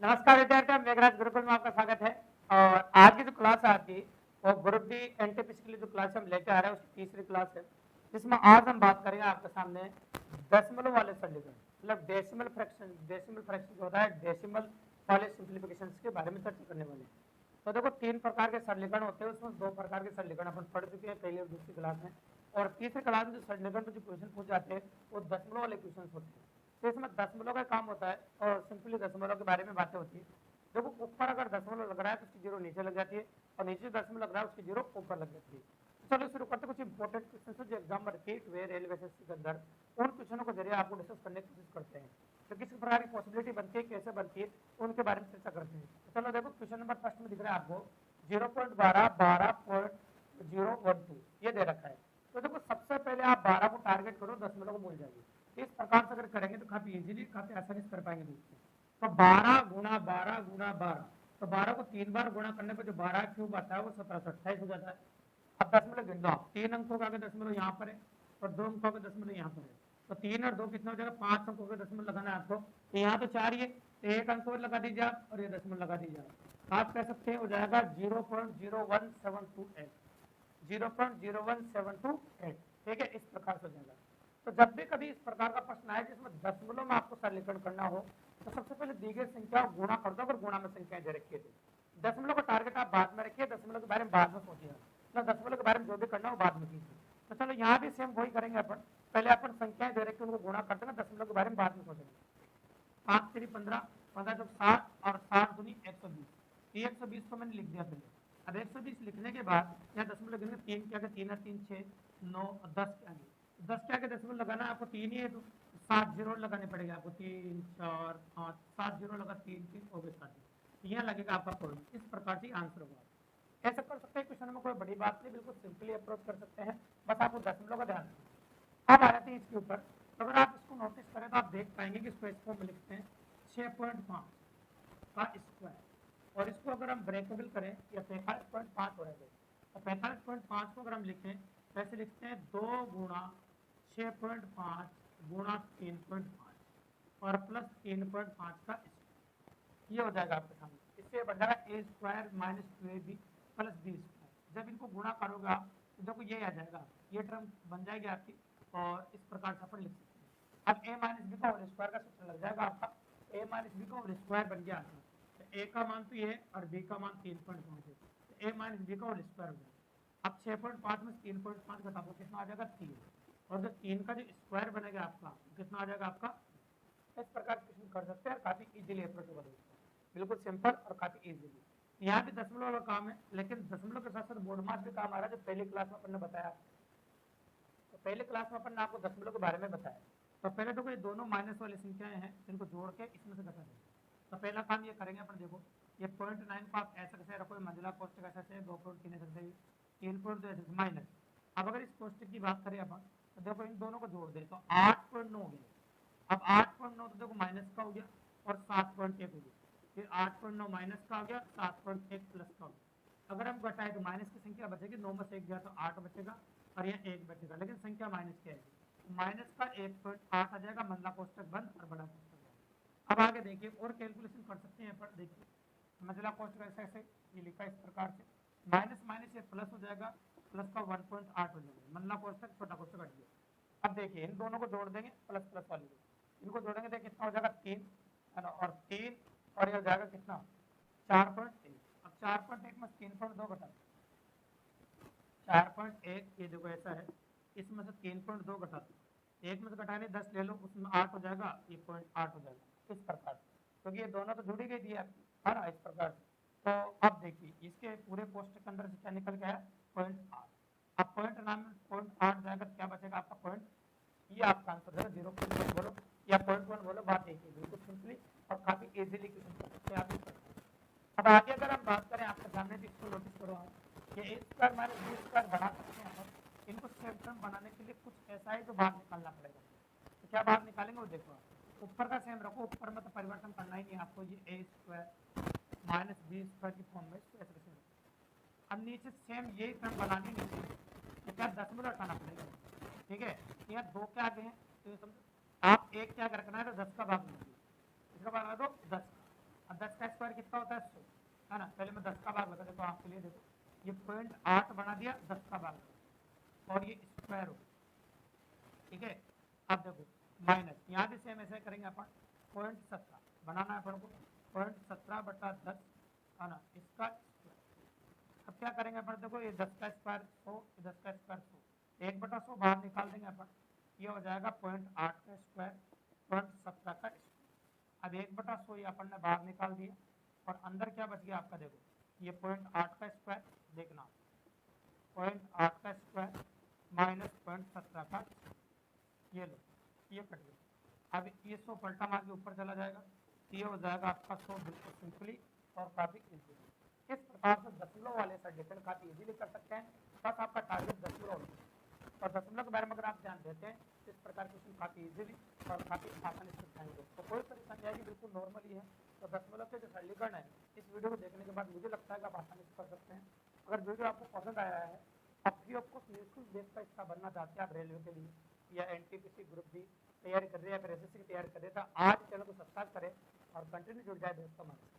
नमस्कार विद्यार्थियों, मेघराज गुरुकुल में आपका स्वागत है। और आज की जो क्लास है आपकी वो ग्रुप डी एनटीपीसी के लिए जो क्लास हम लेके आ रहे हैं उसकी तीसरी क्लास है, जिसमें आज हम बात करेंगे आपके सामने डेसिमल वाले सरलीकरण, मतलब डेसिमल फ्रैक्शन जो होता है डेसिमल वाले सिंप्लीफिकेशन के बारे में चर्चा करने वाले हैं। तो देखो, तीन प्रकार के सरलीकरण होते हैं, उसमें दो प्रकार के सरलीकरण अपन पढ़ चुके हैं पहले और दूसरी क्लास में। और तीसरी क्लास में जो सरलीकरण में जो क्वेश्चन पूछ जाते हैं वो दशमलव वाले क्वेश्चन होते हैं। तो इसमें दशमलव का काम होता है और सिंपली दशमलव के बारे में बातें होती है। देखो, ऊपर अगर दशमलव लग रहा है तो उसकी जीरो नीचे लग जाती है, और नीचे दशमलव लग रहा है उसकी जीरो ऊपर लग जाती है। तो चलो शुरू करते कुछ इंपॉर्टेंट क्वेश्चन जो एग्जाम में रिपीट हुए रेलवे एसएससी के अंदर, उन क्वेश्चनों को जरिए आपको डिस्कस करने की कोशिश करते हैं। तो किस प्रकार की पॉसिबिलिटी बनती है, कैसे बनती है, उनके बारे में चर्चा करते हैं। तो चलो देखो, क्वेश्चन नंबर फर्स्ट में दिख रहा है आपको 0.12 ये दे रखा है। तो देखो, सबसे पहले आप 12 को टारगेट करो, दशमलव को भूल जाइए। इस प्रकार से अगर करेंगे तो काफी इजीली, काफी आसानी से कर पाएंगे दोस्तों। तो 12 गुणा 12 गुणा 12, तो 12 को 3 बार गुणा करने पर जो 12 क्यूब आता है वो 1728 हो जाता है। अब दशमलव गिन दो, 3 अंकों का दशमलव यहाँ पर है और 2 अंकों का दशमलव यहाँ पर है। तो 3 और 2 कितना हो जाएगा, 5 अंकों का दशमलव लगाना है आपको। तो यहाँ तो 4 ही है, तो 1 अंक और लगा दीजिए आप और ये दशमलव लगा दीजिए आप कह सकते हैं हो जाएगा 0.01728, 0.01728। ठीक है, इस प्रकार से हो जाएगा। तो जब भी कभी इस प्रकार का प्रश्न आए जिसमें दशमलव में आपको सरलीकरण करना हो, तो सबसे पहले दी गई संख्या को गुणा कर दो, अगर गुणा में संख्याएं दे रखी है तो। दशमलव का टारगेट आप बाद में रखिए, दशमलव के बारे में बाद में सोचिए, मतलब दशमलव के बारे में जो भी करना हो बाद में कीजिए। तो चलो यहाँ भी सेम वही करेंगे अपन, पहले अपन संख्याएं दे रखी उनको गुणा करते हैं, दशमलव के बारे में बाद में सोचेंगे। 5×3 = 15, 15×7 और 7×120, 120 को मैंने लिख दिया पहले। अब 120 लिखने के बाद यहाँ दशमलव लगेंगे, 3 के आगे 3 और 3 6 9 और 10 के आगे, 10 के आगे दशमलव लगाना आपको 3 ही है तो 7 जीरो लगाने पड़ेगा आपको, 3 4 5 7 जीरो लगा, 3 3 हो गए 7। यहाँ लगेगा आपका पॉइंट। इस प्रकार से आंसर होगा। ऐसा कर सकते हैं, क्वेश्चन में कोई बड़ी बात नहीं, बिल्कुल सिंपली अप्रोच कर सकते हैं, बस आपको दशमलव का ध्यान रखना। अब आ जाते हैं इसके ऊपर। तो अगर आप इसको नोटिस करें तो आप देख पाएंगे कि इसको इस फॉर्म में लिखते हैं 6.5 का स्क्वायर, और इसको अगर हम ब्रेकेबल करें या 45.5 हो रहा है, तो 45.5 को अगर हम लिखें तो ऐसे लिखते हैं 2 गुणा 6.5 गुणा 3.5 और प्लस 3.5 का स्क्वायर। ये हो जाएगा आपके सामने, इससे बन जाएगा A square minus 2ab plus B square. जब इनको गुणा करोगे आप तो देखो ये आ जाएगा, ये टर्म बन जाएगी आपकी, और इस प्रकार से अपन लिख सकते हैं। अब a माइनस बी का होल स्क्वायर का सूत्र लग जाएगा आपका, a माइनस बी का होल स्क्वायर बन गया आपका। तो a का मान तो ये है और b का मान 3.5 है, तो a माइनस बी का होल स्क्वायर हो जाएगा। अब 6.5 में 3.5 घटा दो, कितना आ जाएगा 3, और जो 3 का जो स्क्वायर बनेगा आपका कितना आ जाएगा आपका। इस प्रकार क्वेश्चन कर सकते हैं, काफी इजीली अप्रोचेबल है, बिल्कुल सिंपल और काफी इजीली। यहाँ भी दशमलव वाला काम है, लेकिन दशमलव के साथ साथ बोर्ड मास भी काम आ रहा है, जो पहली क्लास में अपन ने बताया। तो पहले क्लास में अपन ने आपको दशमलव के बारे में बताया। तो पहले तो कोई दोनों माइनस वाली संख्याएं हैं, इनको जोड़ के इसमें से घटा देंगे। तो पहला काम ये करेंगे अपन, देखो ये 0.9 को आप ऐसा कैसे रखो, मंजिला कोष्टक ऐसा से 2.3 ऐसा से 3.2 ऐसे माइनस। अब अगर इस कोष्टक की बात करें अपन, तो देखो इन दोनों को जोड़ दे तो 8.9 हो गया। अब 8.9 तो देखो माइनस का हो गया और 7.1 हो गया, फिर 8.9 माइनस का हो गया, 7.1 प्लस का हो गया। अगर हम घटाए तो माइनस की संख्या बचेगी, 9 में से 1 गया तो 8 बचेगा और यह 1 बचेगा, लेकिन संख्या माइनस की आएगी। माइनस का 1.8 आ जाएगा, मंदला कोष्टक बंद और बड़ा कोष्टक बंद। अब आगे देखिए और कैलकुलेशन कर सकते हैं पर देखिए, मंझला कोष्टक ऐसे ऐसे ये लिखा इस प्रकार से, माइनस माइनस ये प्लस हो जाएगा, प्लस का 1.8 हो जाएगा, मंझला कोष्टक छोटा कोष्टक हट गया। अब देखिए इन दोनों को जोड़ देंगे, प्लस प्लस वाले को इनको जोड़ेंगे तो कितना हो जाएगा 3, है ना, और 3 और ये हो जाएगा कितना 4.1। अब 4.1 में 3.2 घटा 4.1, ये देखो ऐसा है, इसमें से 3.2 घटा दो, एक में से घटाने 10 ले लो, उसमें 8 हो जाएगा, ये 0.8 हो जाएगा। इस प्रकार से, क्योंकि ये दोनों तो जुड़ी गई थी आपकी, है ना, इस प्रकार से। तो अब देखिए इसके पूरे कोष्टक के अंदर से क्या निकल गया 0.8। अब पॉइंट नाम 0.8 जाएगा, क्या बचेगा आपका पॉइंट, ये आपका आंसर है। 0.1 बोलो या 0.1 बोलो, बात देखिए बिल्कुल सिंपली और काफी इजीली क्वेश्चन कर सकते हैं आप इस प्रकार। अब आगे अगर हम बात करें आपके सामने, तो इसको नोटिस करो आप, ये ए स्क्वायर माइनस बी स्क्वायर बना सकते हैं अपन। इनको सेम टर्म बनाने के लिए कुछ ऐसा है जो बाहर निकालना पड़ेगा। तो क्या बाहर निकालेंगे वो देखो आप, ऊपर का सेम रखो, ऊपर में तो परिवर्तन करना ही नहीं है आपको, ये ए स्क्वायर माइनस बी स्क्वायर की फॉर्म में इसको ऐसे कैसे रखो। अब नीचे सेम यही टर्म बनानी नहीं है, तो क्या दशमलव हटाना पड़ेगा। ठीक है, यहाँ 2 के आगे हैं तो ये समझो, आप 1 क्या रखना है तो 10 का भाग लीजिए, इसका भाग दो 10। अब 10 का स्क्वायर कितना होता है 100, है ना। पहले मैं 10 का भाग लगा देता हूँ आपके लिए, देखो ये 0.8 बना दिया, 10 का भाग और ये स्क्वायर हो, ठीक है। अब देखो माइनस, यहाँ भी सेम ऐसे करेंगे अपन, 0.17 बनाना है अपन को, 0.17 बटा 10, है ना, इसका स्क्वायर। अब क्या करेंगे अपन, देखो ये 10 का स्क्वायर 100, 10 का स्क्वायर 100, 1/100 बाहर निकाल देंगे अपन, ये हो जाएगा 0.8 का स्क्वायर, 0.17 का स्क्वायर। अब 1/100 ये अपन ने बाहर निकाल दिया, और अंदर क्या बच गया आपका, देखो ये 0.8 का स्क्वायर, देखना 0.8 का स्क्वायर माइनस 0.17 का, ये लो ये कट गया। अब ये 100 पलटा मार के ऊपर चला जाएगा, ये हो जाएगा आपका 100 बिल्कुल सिंपली और काफी इजीली। इस प्रकार से दशमलव वाले सरलीकरण काफी इजीली कर सकते हैं, बस आपका टारगेट दशमलव और दशमलव के बारे में अगर आप ध्यान देते हैं तो इस प्रकार क्वेश्चन काफी इजीली और काफी आसानी से जाएंगे, तो कोई परेशानी आएगी बिल्कुल नॉर्मल ही है। तो दशमलव के जो सरलीकरण है इस वीडियो को देखने के बाद मुझे लगता है कि आप आसानी से कर सकते हैं। अगर वीडियो आपको पसंद आया है, आप फ्री ऑफ कॉस्ट निःशुल्क बेस का हिस्सा बनना चाहते हैं, आप रेलवे के लिए या एनटीपीसी ग्रुप डी तैयारी कर रहे हैं या फिर एसएससी की तैयारी कर रहे हैं, तो आज चैनल को सब्सक्राइब करें और कंटिन्यू जुड़ जाए दोस्तों हमारे।